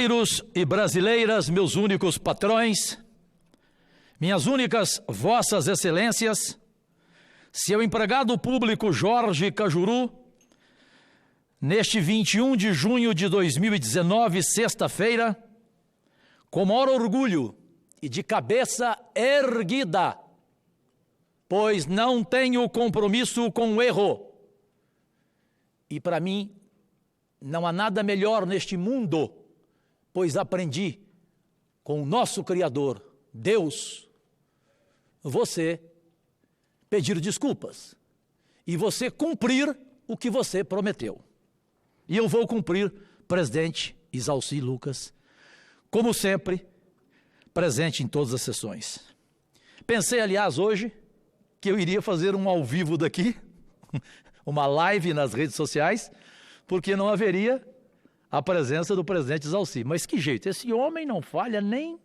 Brasileiros e brasileiras, meus únicos patrões, minhas únicas vossas excelências, seu empregado público Jorge Cajuru, neste 21 de junho de 2019, sexta-feira, com maior orgulho e de cabeça erguida, pois não tenho compromisso com o erro. E para mim, não há nada melhor neste mundo, pois aprendi com o nosso Criador, Deus, você pedir desculpas e você cumprir o que você prometeu. E eu vou cumprir, presidente Isalci Lucas, como sempre, presente em todas as sessões. Pensei, aliás, hoje, que eu iria fazer um ao vivo daqui, uma live nas redes sociais, porque não haveria a presença do presidente Isalci. Mas que jeito, esse homem não falha nem...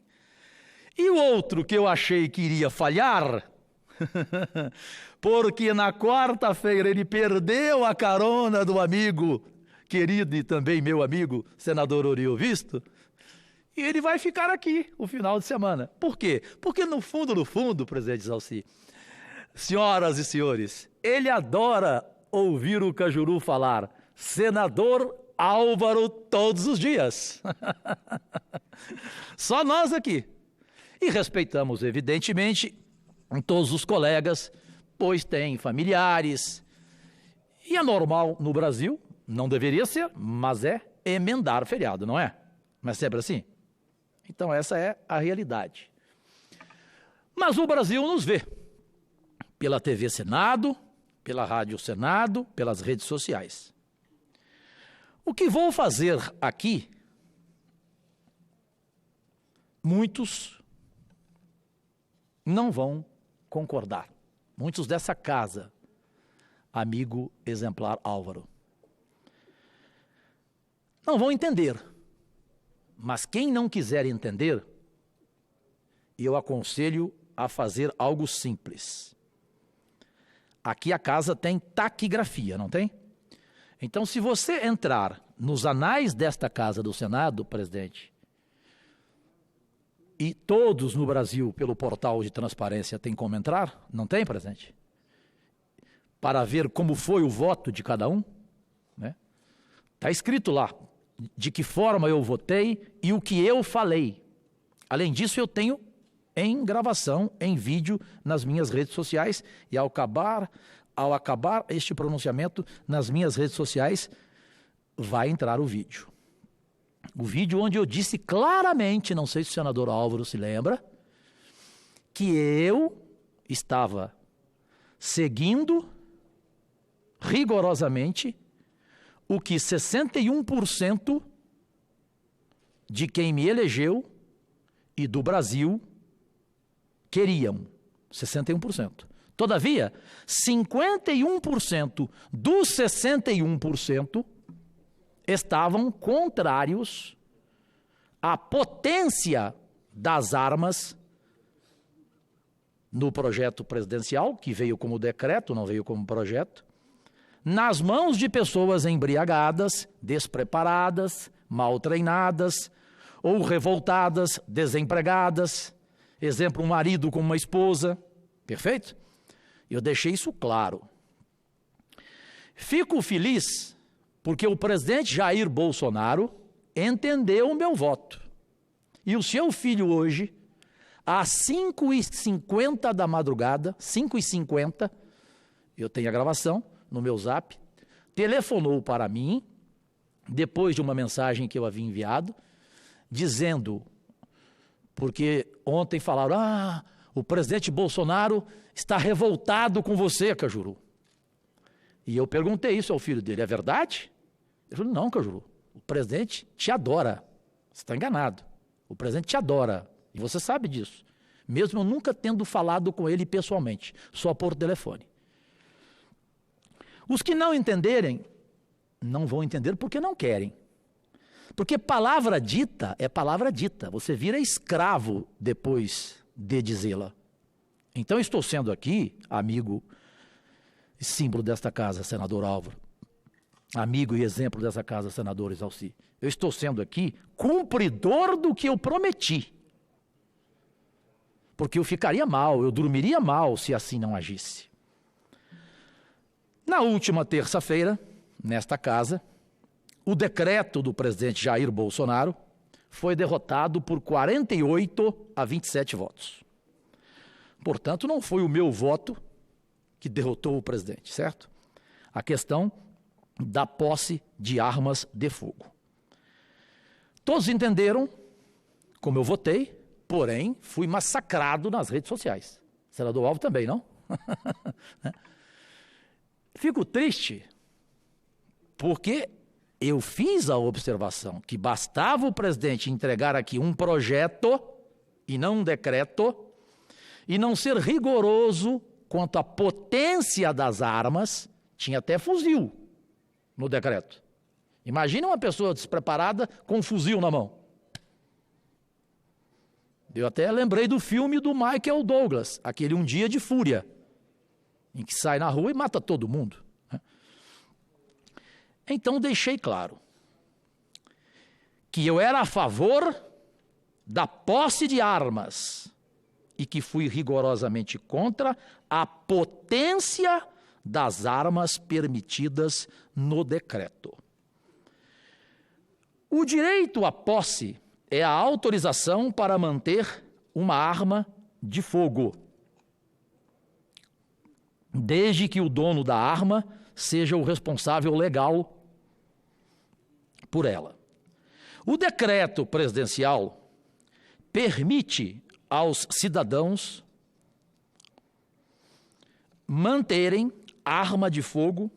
E o outro que eu achei que iria falhar, porque na quarta-feira ele perdeu a carona do amigo querido e também meu amigo, senador Oriol Visto, e ele vai ficar aqui o final de semana. Por quê? Porque no fundo, presidente Isalci, senhoras e senhores, ele adora ouvir o Cajuru falar, senador Álvaro todos os dias. Só nós aqui. E respeitamos, evidentemente, todos os colegas, pois têm familiares. E é normal no Brasil, não deveria ser, mas é emendar feriado, não é? Não é sempre assim? Então essa é a realidade. Mas o Brasil nos vê pela TV Senado, pela Rádio Senado, pelas redes sociais. O que vou fazer aqui, muitos não vão concordar. Muitos dessa casa, amigo exemplar Álvaro. Não vão entender. Mas quem não quiser entender, eu aconselho a fazer algo simples. Aqui a casa tem taquigrafia, não tem? Então, se você entrar nos anais desta Casa do Senado, presidente, e todos no Brasil, pelo portal de transparência, tem como entrar, não tem, presidente? Para ver como foi o voto de cada um, né? Está escrito lá de que forma eu votei e o que eu falei. Além disso, eu tenho em gravação, em vídeo, nas minhas redes sociais, e ao acabar este pronunciamento nas minhas redes sociais, vai entrar o vídeo. O vídeo onde eu disse claramente, não sei se o senador Álvaro se lembra, que eu estava seguindo rigorosamente o que 61% de quem me elegeu e do Brasil queriam. 61%. Todavia, 51% dos 61% estavam contrários à potência das armas no projeto presidencial, que veio como decreto, não veio como projeto, nas mãos de pessoas embriagadas, despreparadas, mal treinadas, ou revoltadas, desempregadas. Exemplo, um marido com uma esposa. Perfeito? Eu deixei isso claro. Fico feliz porque o presidente Jair Bolsonaro entendeu o meu voto. E o seu filho hoje, às 5h50 da madrugada, 5h50, eu tenho a gravação no meu zap, telefonou para mim, depois de uma mensagem que eu havia enviado, dizendo, porque ontem falaram, o presidente Bolsonaro está revoltado com você, Cajuru. E eu perguntei isso ao filho dele, é verdade? Ele falou, não, Cajuru, o presidente te adora. Você está enganado. O presidente te adora. E você sabe disso. Mesmo eu nunca tendo falado com ele pessoalmente, só por telefone. Os que não entenderem, não vão entender porque não querem. Porque palavra dita é palavra dita. Você vira escravo depois de dizê-la. Então, estou sendo aqui, amigo e símbolo desta casa, senador Álvaro, amigo e exemplo dessa casa, senador Exalci. Eu estou sendo aqui cumpridor do que eu prometi. Porque eu ficaria mal, eu dormiria mal se assim não agisse. Na última terça-feira, nesta casa, o decreto do presidente Jair Bolsonaro foi derrotado por 48 a 27 votos. Portanto, não foi o meu voto que derrotou o presidente, certo? A questão da posse de armas de fogo. Todos entenderam como eu votei, porém, fui massacrado nas redes sociais. Senador Alvo também, não? Fico triste porque eu fiz a observação que bastava o presidente entregar aqui um projeto e não um decreto e não ser rigoroso quanto à potência das armas. Tinha até fuzil no decreto. Imagine uma pessoa despreparada com um fuzil na mão. Eu até lembrei do filme do Michael Douglas, aquele Um Dia de Fúria, em que sai na rua e mata todo mundo. Então deixei claro que eu era a favor da posse de armas e que fui rigorosamente contra a potência das armas permitidas no decreto. O direito à posse é a autorização para manter uma arma de fogo, desde que o dono da arma seja o responsável legal por ela. O decreto presidencial permite aos cidadãos manterem arma de fogo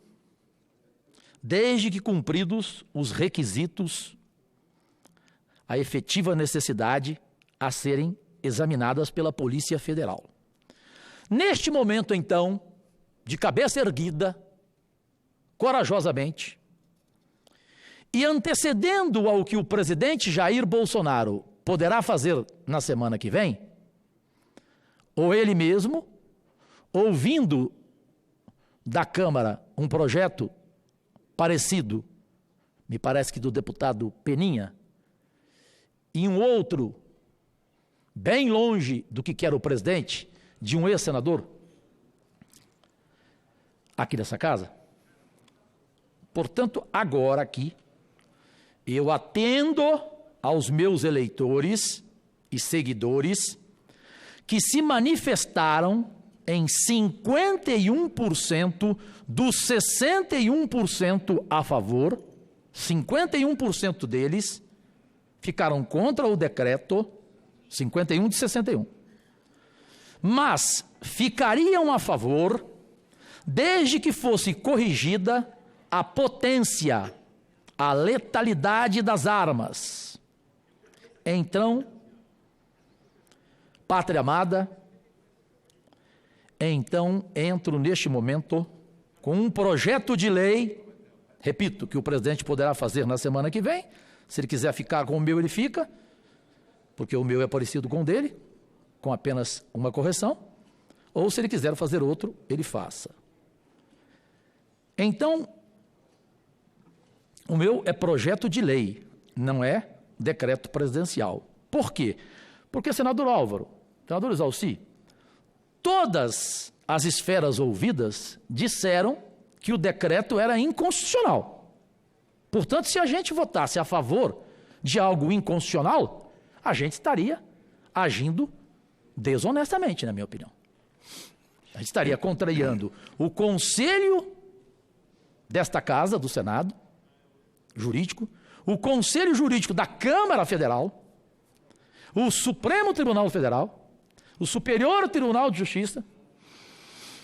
desde que cumpridos os requisitos, a efetiva necessidade a serem examinadas pela Polícia Federal. Neste momento, então, de cabeça erguida, corajosamente, e antecedendo ao que o presidente Jair Bolsonaro poderá fazer na semana que vem, ou ele mesmo, ouvindo da Câmara um projeto parecido, me parece que do deputado Peninha, e um outro, bem longe do que quer o presidente, de um ex-senador, aqui dessa casa. Portanto, agora aqui, eu atendo aos meus eleitores e seguidores que se manifestaram em 51% dos 61% a favor, 51% deles ficaram contra o decreto, 51 de 61. Mas ficariam a favor desde que fosse corrigida a potência, a letalidade das armas. Então, pátria amada, então entro neste momento com um projeto de lei, repito, que o presidente poderá fazer na semana que vem. Se ele quiser ficar com o meu, ele fica, porque o meu é parecido com o dele, com apenas uma correção, ou se ele quiser fazer outro, ele faça. Então, o meu é projeto de lei, não é decreto presidencial. Por quê? Porque, senador Álvaro, senador Exalci, todas as esferas ouvidas disseram que o decreto era inconstitucional. Portanto, se a gente votasse a favor de algo inconstitucional, a gente estaria agindo desonestamente, na minha opinião. A gente estaria contrariando o conselho desta casa, do Senado, jurídico, o Conselho Jurídico da Câmara Federal, o Supremo Tribunal Federal, o Superior Tribunal de Justiça,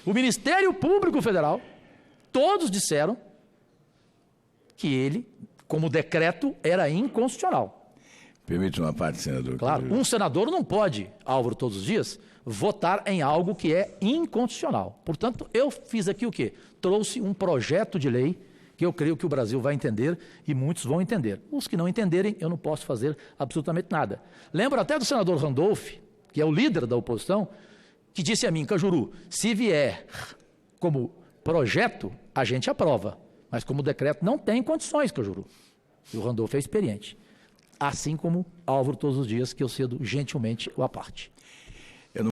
o Ministério Público Federal, todos disseram que ele, como decreto, era inconstitucional. Permite uma parte, senador. Claro, um senador não pode, Álvaro, todos os dias, votar em algo que é inconstitucional. Portanto, eu fiz aqui o quê? Trouxe um projeto de lei que eu creio que o Brasil vai entender e muitos vão entender. Os que não entenderem, eu não posso fazer absolutamente nada. Lembro até do senador Randolph, que é o líder da oposição, que disse a mim, Cajuru, se vier como projeto, a gente aprova. Mas como o decreto não tem condições, Cajuru. E o Randolfo é experiente. Assim como Álvaro todos os dias, que eu cedo gentilmente o à parte.